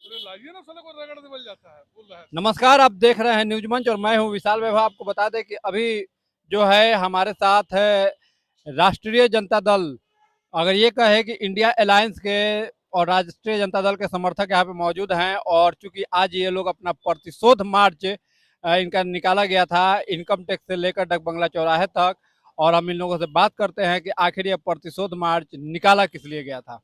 लाइए ना साले को रगड़ दे बल जाता है बोल रहा है। नमस्कार, आप देख रहे हैं न्यूज मंच और मैं हूं विशाल वैभव। आपको बता दें कि अभी जो है हमारे साथ है राष्ट्रीय जनता दल, अगर ये कहे कि इंडिया अलायंस के और राष्ट्रीय जनता दल के समर्थक यहाँ पे मौजूद हैं। और चूंकि आज ये लोग अपना प्रतिशोध मार्च इनका निकाला गया था इनकम टैक्स से लेकर डक बंगला चौराहे तक, और हम इन लोगों से बात करते हैं कि आखिर ये प्रतिशोध मार्च निकाला किस लिए गया था।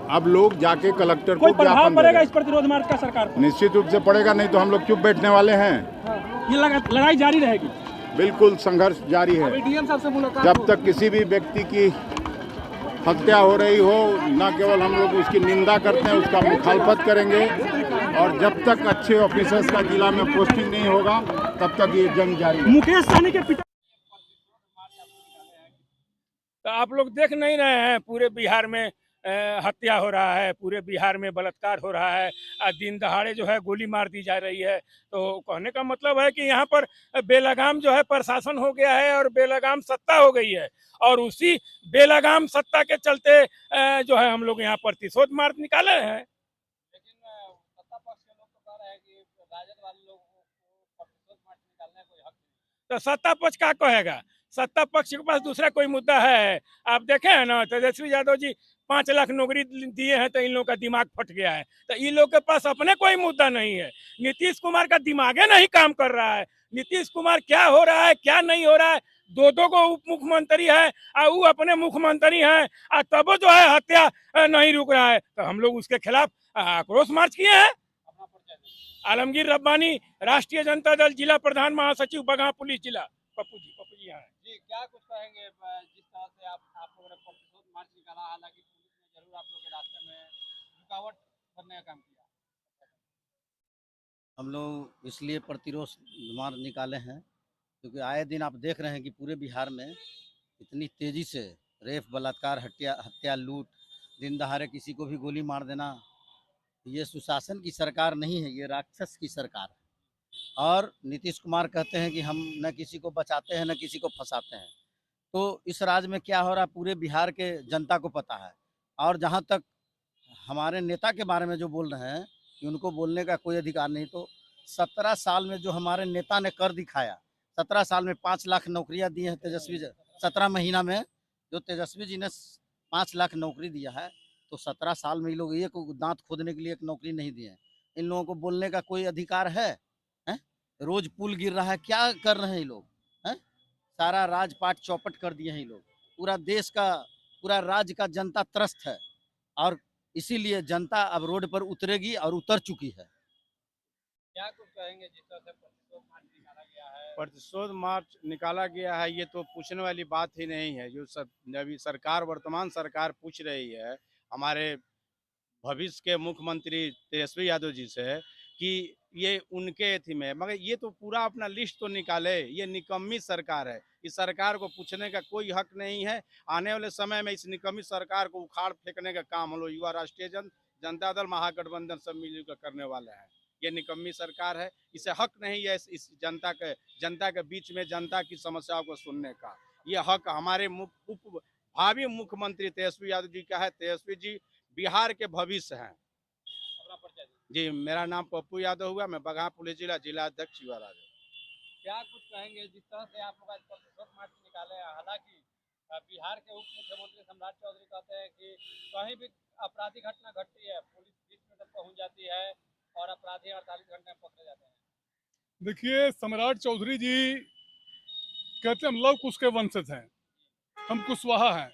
अब लोग जाके कलेक्टर कोई को प्रभाव ज्ञापन पड़ेगा देंगे। इस प्रतिरोध मार्च का सरकार को? निश्चित रूप से पड़ेगा, नहीं तो हम लोग चुप बैठने वाले हैं। ये लड़ाई जारी रहेगी। बिल्कुल संघर्ष जारी है। डीएम साहब से मुलाकात जब तक किसी भी व्यक्ति की हत्या हो रही हो, न केवल हम लोग उसकी निंदा करते हैं, उसका मुखालफत करेंगे। और जब तक अच्छे ऑफिसर्स का जिला में पोस्टिंग नहीं होगा तब तक ये जंग जारी है। मुकेश सहनी के पिता तो आप लोग देख नहीं रहे हैं पूरे बिहार में हत्या हो रहा है, पूरे बिहार में बलात्कार हो रहा है, दिन दहाड़े जो है गोली मार दी जा रही है। तो कहने का मतलब है कि यहाँ पर बेलगाम जो है प्रशासन हो गया है और बेलगाम सत्ता हो गई है, और उसी बेलगाम सत्ता के चलते जो है हम लोग यहाँ प्रतिशोध मार्च निकाले हैं। लेकिन सत्ता पक्ष के लोग तो कह रहे हैं कि राजद वाले लोग को प्रतिशोध मार्च निकालने का कोई हक नहीं। तो सत्ता पक्ष क्या कहेगा? सत्ता पक्ष के पास दूसरा कोई मुद्दा है? आप देखे हैं ना, तेजस्वी यादव जी 5 लाख नौकरी दिए हैं तो इन लोगों का दिमाग फट गया है। तो इन लोग के पास अपने कोई मुद्दा नहीं है। नीतीश कुमार का दिमागे नहीं काम कर रहा है। नीतीश कुमार क्या हो रहा है क्या नहीं हो रहा है, दो को उप मुख्यमंत्री है और वो अपने मुख्यमंत्री हैं, और तब जो है हत्या नहीं रुक रहा है। तो हम लोग उसके खिलाफ आक्रोश मार्च किए हैं। आलमगीर रब्बानी, राष्ट्रीय जनता दल, जिला प्रधान महासचिव, बगहा पुलिस जिला। पप्पू जी यहाँ हैं। जी, क्या कुछ कहेंगे जिस तरह से आप लोगों ने प्रतिशोध मार्च निकाला, हालांकि पुलिस ने जरूर आप लोग के रास्ते में रुकावट करने का काम किया। हम लोग इसलिए प्रतिरोध मार्च निकाले हैं क्योंकि आए दिन आप देख रहे हैं कि पूरे बिहार में इतनी तेज़ी से रेप, बलात्कार, हत्या, लूट, दिन दहाड़े किसी को भी गोली मार देना, ये सुशासन की सरकार नहीं है, ये राक्षस की सरकार है। और नीतीश कुमार कहते हैं कि हम न किसी को बचाते हैं न किसी को फंसाते हैं। तो इस राज्य में क्या हो रहा है पूरे बिहार के जनता को पता है। और जहाँ तक हमारे नेता के बारे में जो बोल रहे हैं कि उनको बोलने का कोई अधिकार नहीं, तो 17 साल में जो हमारे नेता ने कर दिखाया, 17 साल में 5 लाख नौकरियां दी हैं तेजस्वी जी। 17 महीना में जो तेजस्वी जी ने 5 लाख नौकरी दिया है, तो 17 साल में ये लोग एक दांत खोदने के लिए एक नौकरी नहीं दिए हैं। इन लोगों को बोलने का कोई अधिकार है? रोज पुल गिर रहा है, क्या कर रहे हैं ये लोग? हैं? सारा राजपाट चौपट कर दिए हैं ये लोग। पूरा देश का, पूरा राज्य का जनता त्रस्त है, और इसीलिए जनता अब रोड पर उतरेगी और उतर चुकी है। क्या कुछ कहेंगे जिस तरह से प्रतिशोध मार्च निकाला गया है? प्रतिशोध मार्च निकाला गया है, ये तो पूछने वाली बात ही नहीं है। जो सब अभी सरकार, वर्तमान सरकार पूछ रही है हमारे भविष्य के मुख्यमंत्री तेजस्वी यादव जी से कि ये उनके थी में, मगर ये तो पूरा अपना लिस्ट तो निकाले। ये निकम्मी सरकार है, इस सरकार को पूछने का कोई हक नहीं है। आने वाले समय में इस निकम्मी सरकार को उखाड़ फेंकने का काम हम लोग युवा राष्ट्रीय जनता दल महागठबंधन सब मिलकर करने वाले हैं। ये निकम्मी सरकार है, इसे हक नहीं है इस जनता के बीच में जनता की समस्याओं को सुनने का। ये हक हमारे भावी मुख्यमंत्री तेजस्वी यादव जी का है। तेजस्वी जी बिहार के भविष्य हैं। जी, मेरा नाम पप्पू यादव हुआ, मैं बगहा पुलिस जिला अध्यक्ष युवा राजद। क्या कुछ कहेंगे जिस तरह से आप लोग आज प्रतिशोध मार्च निकाले हैं? हालांकि बिहार के उप मुख्यमंत्री सम्राट चौधरी कहते हैं कि कहीं भी आपराधिक घटना घटती है पुलिस बीच में तक पहुंच जाती है और अपराधी 48 घंटे में पकड़े जाते हैं। देखिए, सम्राट चौधरी जी कहते हम लव कुश के वंशज हैं, हम कुशवाहा हैं।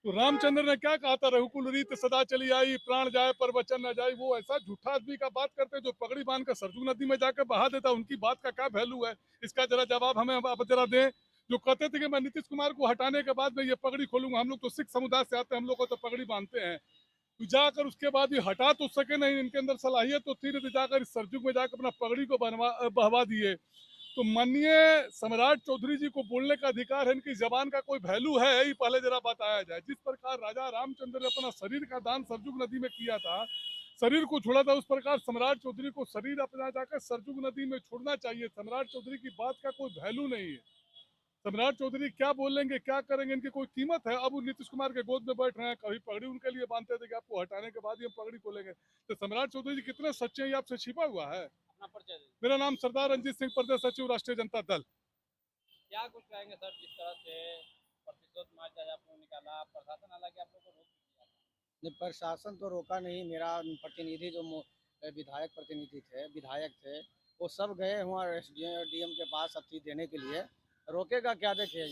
तो रामचंद्र ने क्या कहा था, रघुकुल रीत सदा चली आई, प्राण जाए पर वचन न जाए। वो ऐसा झूठा आदमी का बात करते हैं जो पगड़ी बांध कर सरजू नदी में जाकर बहा देता। उनकी बात का क्या वैल्यू है, इसका जरा जवाब हमें आप जरा दें। जो कहते थे कि मैं नीतीश कुमार को हटाने के बाद मैं ये पगड़ी खोलूंगा। हम लोग तो सिख समुदाय से आते हैं, हम लोग को तो पगड़ी बांधते हैं। तो जाकर उसके बाद ये हटा तो सके नहीं, इनके अंदर सलाहियत तो थी, तो जाकर इस सरजुग में जाकर अपना पगड़ी को बहवा दिए। तो माननीय सम्राट चौधरी जी को बोलने का अधिकार है, इनकी जबान का कोई वैल्यू है, ये पहले जरा बताया जाए। जिस प्रकार राजा रामचंद्र ने अपना शरीर का दान सरजुग नदी में किया था, शरीर को छोड़ा था, उस प्रकार सम्राट चौधरी को शरीर अपना जाकर सरजुग नदी में छोड़ना चाहिए। सम्राट चौधरी की बात का कोई वैल्यू नहीं है। सम्राट चौधरी क्या बोलेंगे, क्या करेंगे, इनकी कोई कीमत है? अब वो नीतीश कुमार के गोद में बैठ रहे हैं, कभी पगड़ी उनके लिए बांधते थे कि आपको हटाने के बाद ही हम पगड़ी खोलेंगे। तो सम्राट चौधरी जी कितने सच्चे हैं, ये आपसे छिपा हुआ है। मेरा नाम सरदार रंजीत सिंह, प्रदेश सचिव राष्ट्रीय जनता दल। क्या कुछ कहेंगे सर, जिस तरह से प्रतिशोध मार्च आज आप लोग निकाला, प्रशासन हालांकि आप लोग को रोक दिया? नहीं, प्रशासन तो रोका नहीं। मेरा प्रतिनिधि जो विधायक प्रतिनिधि थे, विधायक थे, वो सब गए हुआ SDM के पास अर्थी देने के लिए। रोकेगा क्या? देखिए,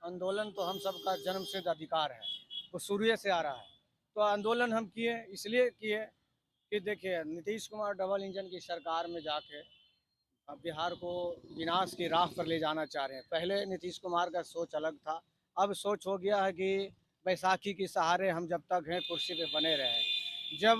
आंदोलन तो हम सब का जन्मसिद्ध अधिकार है, वो शुरू से आ रहा है। तो आंदोलन हम किए, इसलिए किए कि देखिए, नीतीश कुमार डबल इंजन की सरकार में जाके बिहार को विनाश की राह पर ले जाना चाह रहे हैं। पहले नीतीश कुमार का सोच अलग था, अब सोच हो गया है कि बैसाखी के सहारे हम जब तक हैं कुर्सी पे बने रहे। जब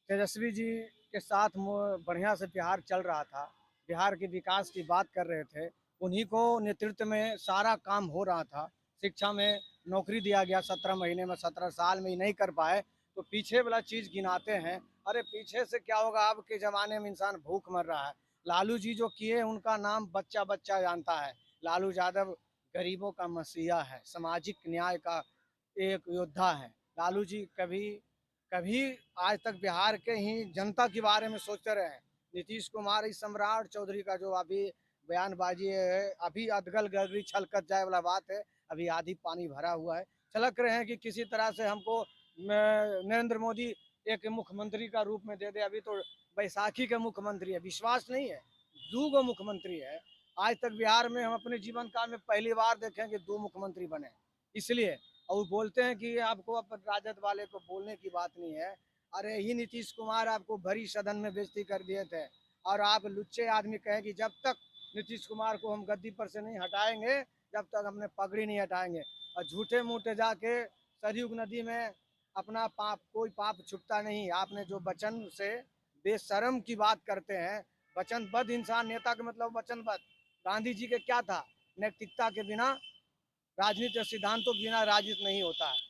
तेजस्वी जी के साथ बढ़िया से बिहार चल रहा था, बिहार के विकास की बात कर रहे थे, उन्हीं को नेतृत्व में सारा काम हो रहा था। शिक्षा में नौकरी दिया गया 17 महीने में, 17 साल में ही नहीं कर पाए तो पीछे वाला चीज़ गिनाते हैं। अरे पीछे से क्या होगा, अब के ज़माने में इंसान भूख मर रहा है। लालू जी जो किए, उनका नाम बच्चा बच्चा जानता है। लालू यादव गरीबों का मसीहा है, सामाजिक न्याय का एक योद्धा है। लालू जी कभी आज तक बिहार के ही जनता के बारे में सोचते रहे हैं। नीतीश कुमार इस सम्राट चौधरी का जो अभी बयानबाजी है, अभी अधगल गगरी छलकत जाए वाला बात है। अभी आधी पानी भरा हुआ है, छलक रहे हैं कि किसी तरह से हमको नरेंद्र मोदी एक मुख्यमंत्री का रूप में दे दे। अभी तो बैसाखी के मुख्यमंत्री है, विश्वास नहीं है। 2 मुख्यमंत्री है। आज तक बिहार में हम अपने जीवन काल में पहली बार देखें कि 2 मुख्यमंत्री बने, इसलिए। और बोलते हैं कि आपको अब राजद वाले को बोलने की बात नहीं है। अरे ही नीतीश कुमार आपको भरी सदन में बेइज्जती कर दिए थे, और आप लुच्चे आदमी कहें कि जब तक नीतीश कुमार को हम गद्दी पर से नहीं हटाएंगे, जब तक हमने पगड़ी नहीं हटाएंगे। और झूठे मूठे जाके सरयुग नदी में अपना कोई पाप छुपता नहीं। आपने जो वचन से बेशर्म की बात करते हैं, वचनबद्ध इंसान, नेता का मतलब वचनबद्ध। गांधी जी के क्या था, नैतिकता के बिना राजनीति, सिद्धांतों के बिना राजनीति नहीं होता है।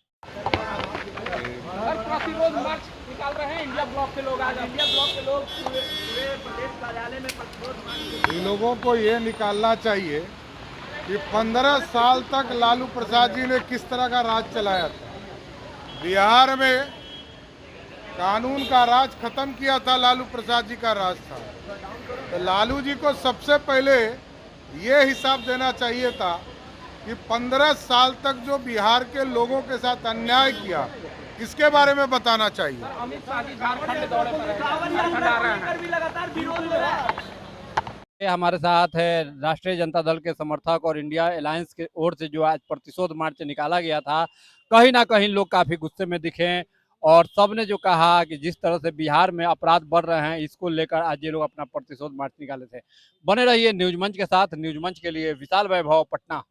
प्रतिरोध मार्च निकाल रहे हैं इंडिया ब्लॉक के लोग। आज इंडिया ब्लॉक के लोग पूरे प्रदेश कार्यालय में प्रतिरोध मार्च। लोगों को ये निकालना चाहिए कि 15 साल तक लालू प्रसाद जी ने किस तरह का राज चलाया था। बिहार में कानून का राज खत्म किया था, लालू प्रसाद जी का राज था। तो लालू जी को सबसे पहले ये हिसाब देना चाहिए था कि 15 साल तक जो बिहार के लोगों के साथ अन्याय किया, इसके बारे में बताना चाहिए। अमित शाह जी झारखंड दौरे पर हैं, लगातार विरोध हो रहा है। हमारे साथ है राष्ट्रीय जनता दल के समर्थक और इंडिया अलायंस के ओर से जो आज प्रतिशोध मार्च निकाला गया था, कहीं ना कहीं लोग काफी गुस्से में दिखे, और सबने जो कहा कि जिस तरह से बिहार में अपराध बढ़ रहे हैं, इसको लेकर आज ये लोग अपना प्रतिशोध मार्च निकाले थे। बने रहिए न्यूज मंच के साथ। न्यूज मंच के लिए विशाल वैभव, पटना।